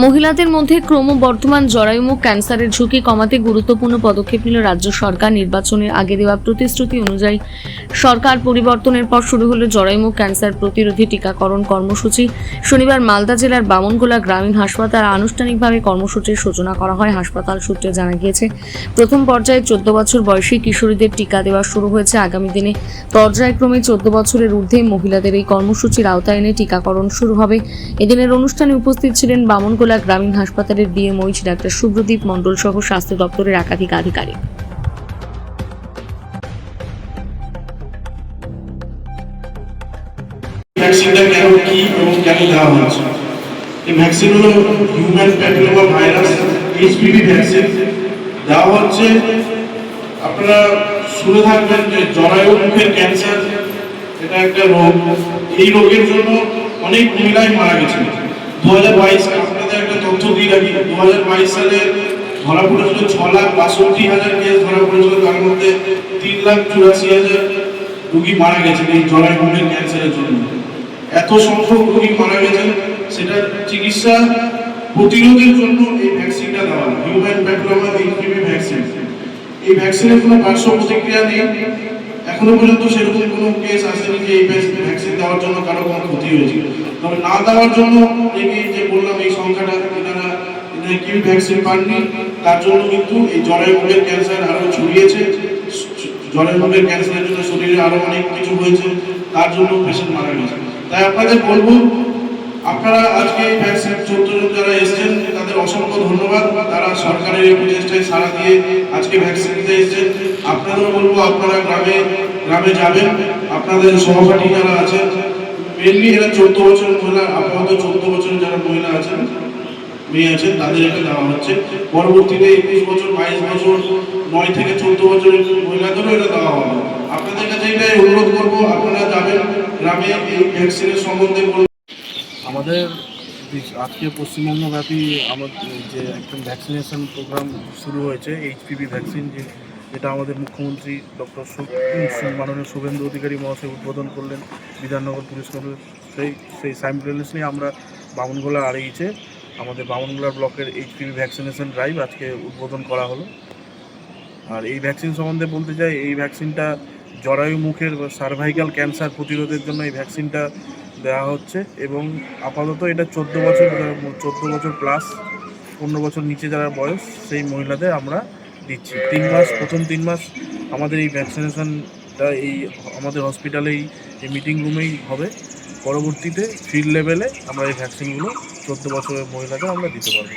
মহিলাদের মধ্যে ক্রমবর্ধমান জরায়ুমুখ ক্যান্সারের ঝুঁকি কমাতে গুরুত্বপূর্ণ পদক্ষেপ নিল রাজ্য সরকার। নির্বাচনের আগে দেওয়া প্রতিশ্রুতি অনুযায়ী সরকার পরিবর্তনের পর শুরু হলো জরায়ুমুখ ক্যান্সার প্রতিরোধী টিকাকরণ কর্মসূচি। শনিবার মালদা জেলার বামনগোলা গ্রামীণ হাসপাতালে আনুষ্ঠানিকভাবে কর্মসূচির সূচনা করা হয়। হাসপাতাল সূত্রে জানা গিয়েছে, প্রথম পর্যায়ে 14 বছর বয়সী কিশোরীদের টিকা দেওয়া শুরু হয়েছে। আগামী দিনে পর্যায়ক্রমে 14 বছরের ঊর্ধ্বে মহিলাদের এই কর্মসূচির আওতায় এনে টিকাকরণ শুরু হবে। এদিনের অনুষ্ঠানে উপস্থিত ছিলেন বামনগোলা গ্রামীণ হাসপাতালের ডিএমওইচ ডাক্তার শুভ্রদীপ মণ্ডল সহ স্বাস্থ্য দপ্তরের একাধিক আধিকারিক। ভ্যাকসিনটা কেন কি এবং কেন দেওয়া হচ্ছে? এই ভ্যাকসিন হলো human papilloma virus HPV vaccine. দেওয়া হচ্ছে, আপনারা শুনে থাকবেন যে জরায়ুমুখের ক্যান্সার, এটা একটা রোগ। এই রোগের জন্য অনেক মহিলাই মারা গেছে। 2022 আপনাদের একটা তথ্য দিয়ে রাখি, 2022 সালে ধরা পড়েছিল 6,62,000 কেস ধরা পড়েছিল, তার মধ্যে 3,84,000 রোগী মারা গেছে এই জরায়ুমুখের ক্যান্সারের জন্য। এত সংখ্যক রোগী মারা গেছে, সেটা চিকিৎসা প্রতিরোধের জন্য এই ভ্যাকসিনটা দেওয়া হয়, হিউম্যান প্যাপিলোমা এইচপিভি ভ্যাকসিন। এই ভ্যাকসিনের কোনো পার্শ্ব প্রতিক্রিয়া নেই, এখনো পর্যন্ত সেরকম কোনো কেস আসেনি যে এই ভ্যাকসিন দেওয়ার জন্য কারো কোনো ক্ষতি হয়েছে। তবে না দেওয়ার জন্য এই যে বললাম এই সংখ্যাটা, এনারা কি ভ্যাকসিন পাননি, তার জন্য কিন্তু এই জরায়ুমুখের ক্যান্সার আরো ছড়িয়েছে। জরায়ুমুখের ক্যান্সারের জন্য শরীরে আরো অনেক কিছু হয়েছে, তার জন্য পেশেন্ট মারা গেছে। তাই আপনাদের বলবো, আপনারা আজকে এই ভ্যাকসিন 14 জন যারা এসেছেন তাদের অসংখ্য ধন্যবাদ। তারা সরকারের এই প্রচেষ্টায় সাড়া দিয়ে আজকে ভ্যাকসিন দিতে এসেছেন। আপনাদেরও বলবো, আপনারা গ্রামে গ্রামে যাবেন, আপনাদের সহপাঠী যারা আছেন, মেনলি এরা 14 বছর মহিলা, আপাতত 14 বছর যারা মহিলা আছেন, মেয়ে আছেন, তাদের এটা দেওয়া হচ্ছে। পরবর্তীতে 21 বছর, 22 বছর, 9 থেকে 14 বছরের মহিলাদেরও এটা দেওয়া হবে। আপনাদের কাছে এটাই অনুরোধ করবো, আপনারা যাবেন গ্রামে, এই ভ্যাকসিনের সম্বন্ধে বলবেন। আমাদের আজকে পশ্চিমবঙ্গব্যাপী আমাদের যে একদম ভ্যাকসিনেশন প্রোগ্রাম শুরু হয়েছে, এইচপিভি ভ্যাকসিন, যেটা আমাদের মুখ্যমন্ত্রী ডক্টর মাননীয় শুভেন্দু অধিকারী মহাশয় উদ্বোধন করলেন বিধাননগর পুলিশ কলেজ। সেই সাইমultaneously আমরা বামনগোলা আরএইচে আমাদের বামনগোলা ব্লকের এইচপিভি ভ্যাকসিনেশন ড্রাইভ আজকে উদ্বোধন করা হলো। আর এই ভ্যাকসিন সম্বন্ধে বলতে চাই, এই ভ্যাকসিনটা জরায়ুমুখের সার্ভাইকাল ক্যান্সার প্রতিরোধের জন্য এই ভ্যাকসিনটা দেওয়া হচ্ছে। এবং আপাতত এটা 14 বছর প্লাস 15 বছর নিচে যারা বয়স, সেই মহিলাদের আমরা দিচ্ছি। 3 মাস, প্রথম 3 মাস আমাদের এই ভ্যাকসিনেশনটা আমাদের হসপিটালেই, এই মিটিং রুমেই হবে। পরবর্তীতে ফিল্ড লেভেলে আমরা এই ভ্যাকসিনগুলো 14 বছরের মহিলাদের আমরা দিতে পারবো।